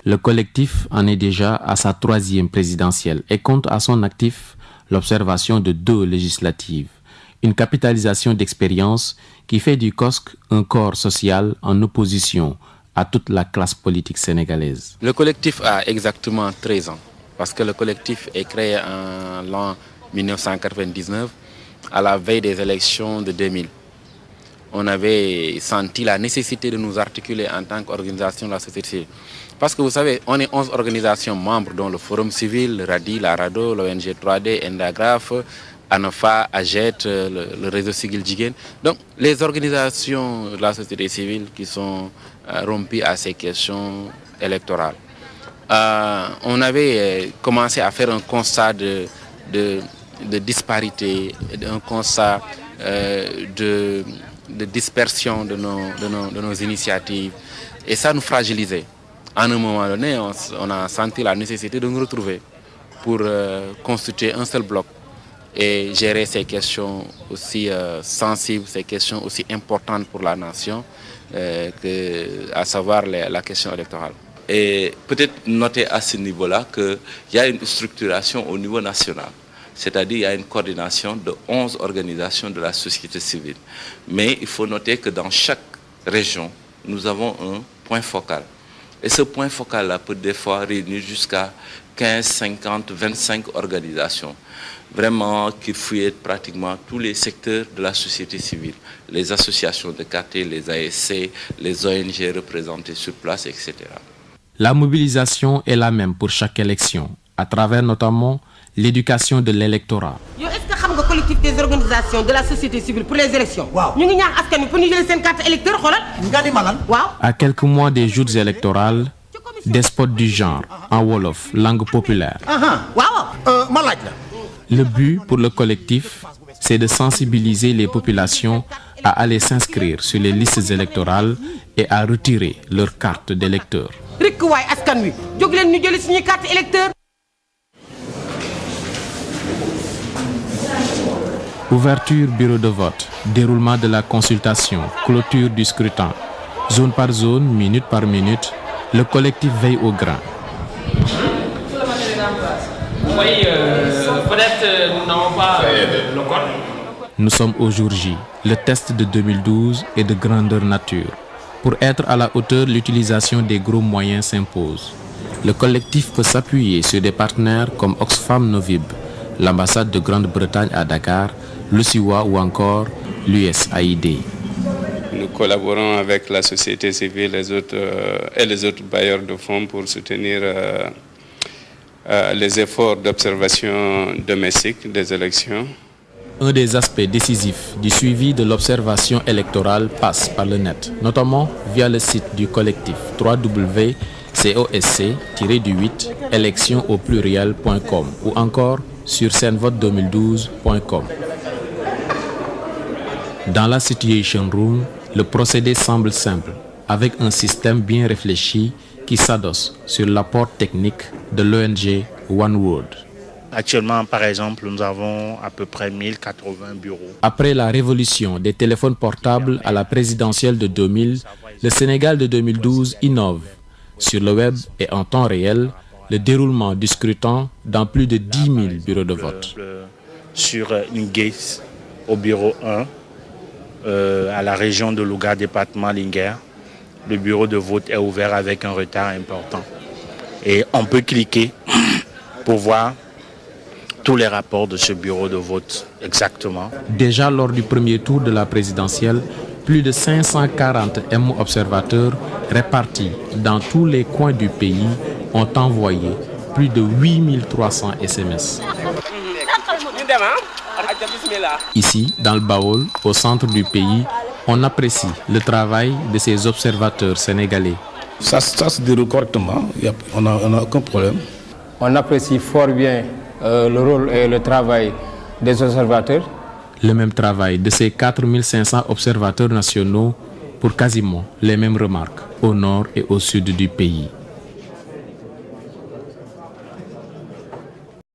Le collectif en est déjà à sa 3e présidentielle et compte à son actif l'observation de 2 législatives. Une capitalisation d'expérience qui fait du COSC un corps social en opposition à toute la classe politique sénégalaise. Le collectif a exactement 13 ans, parce que le collectif est créé en l'an 1999, à la veille des élections de 2000. On avait senti la nécessité de nous articuler en tant qu'organisation de la société civile. Parce que vous savez, on est 11 organisations membres, dont le Forum civil, le RADI, la RADO, l'ONG 3D, Endagraph, ANOFA, AGET, le réseau Sigil Jigéen. Donc les organisations de la société civile qui sont rompues à ces questions électorales. On avait commencé à faire un constat de disparité, un constat de dispersion de nos initiatives. Et ça nous fragilisait. À un moment donné, on a senti la nécessité de nous retrouver pour constituer un seul bloc et gérer ces questions aussi sensibles, ces questions aussi importantes pour la nation, à savoir la question électorale. Et peut-être noter à ce niveau-là qu'il y a une structuration au niveau national. C'est-à-dire qu'il y a une coordination de 11 organisations de la société civile. Mais il faut noter que dans chaque région, nous avons un point focal. Et ce point focal-là peut des fois réunir jusqu'à 15, 50, 25 organisations. Vraiment qui fouillent pratiquement tous les secteurs de la société civile. Les associations de quartier, les ASC, les ONG représentées sur place, etc. La mobilisation est la même pour chaque élection, à travers notamment l'éducation de l'électorat. Est-ce que vous savez le collectif des organisations de la société civile pour les élections? Nous avons pour nous une carte électeur. À quelques mois des joutes électorales, des spots du genre, en Wolof, langue populaire. Le but pour le collectif, c'est de sensibiliser les populations à aller s'inscrire sur les listes électorales et à retirer leur carte d'électeur. Ouverture bureau de vote, déroulement de la consultation, clôture du scrutin. Zone par zone, minute par minute, le collectif veille au grain. Nous sommes au jour J. Le test de 2012 est de grandeur nature. Pour être à la hauteur, l'utilisation des gros moyens s'impose. Le collectif peut s'appuyer sur des partenaires comme Oxfam Novib, l'ambassade de Grande-Bretagne à Dakar, le SIWA ou encore l'USAID. Nous collaborons avec la société civile et les autres bailleurs de fonds pour soutenir les efforts d'observation domestique des élections. Un des aspects décisifs du suivi de l'observation électorale passe par le net, notamment via le site du collectif www.cosc-8élections.com ou encore sur senvote2012.com. Dans la Situation Room, le procédé semble simple, avec un système bien réfléchi qui s'adosse sur l'apport technique de l'ONG One World. Actuellement, par exemple, nous avons à peu près 1080 bureaux. Après la révolution des téléphones portables à la présidentielle de 2000, le Sénégal de 2012 innove sur le web et en temps réel le déroulement du scrutin dans plus de 10 000 bureaux de vote. Sur Nguès, au bureau 1, à la région de Louga, département Linguère, le bureau de vote est ouvert avec un retard important. Et on peut cliquer pour voir tous les rapports de ce bureau de vote exactement. Déjà lors du premier tour de la présidentielle, plus de 540 MO observateurs répartis dans tous les coins du pays ont envoyé plus de 8300 SMS. Ici, dans le Baol, au centre du pays, on apprécie le travail de ces observateurs sénégalais. Ça se déroule correctement, on n'a aucun problème. On apprécie fort bien le rôle et le travail des observateurs. Le même travail de ces 4500 observateurs nationaux pour quasiment les mêmes remarques au nord et au sud du pays.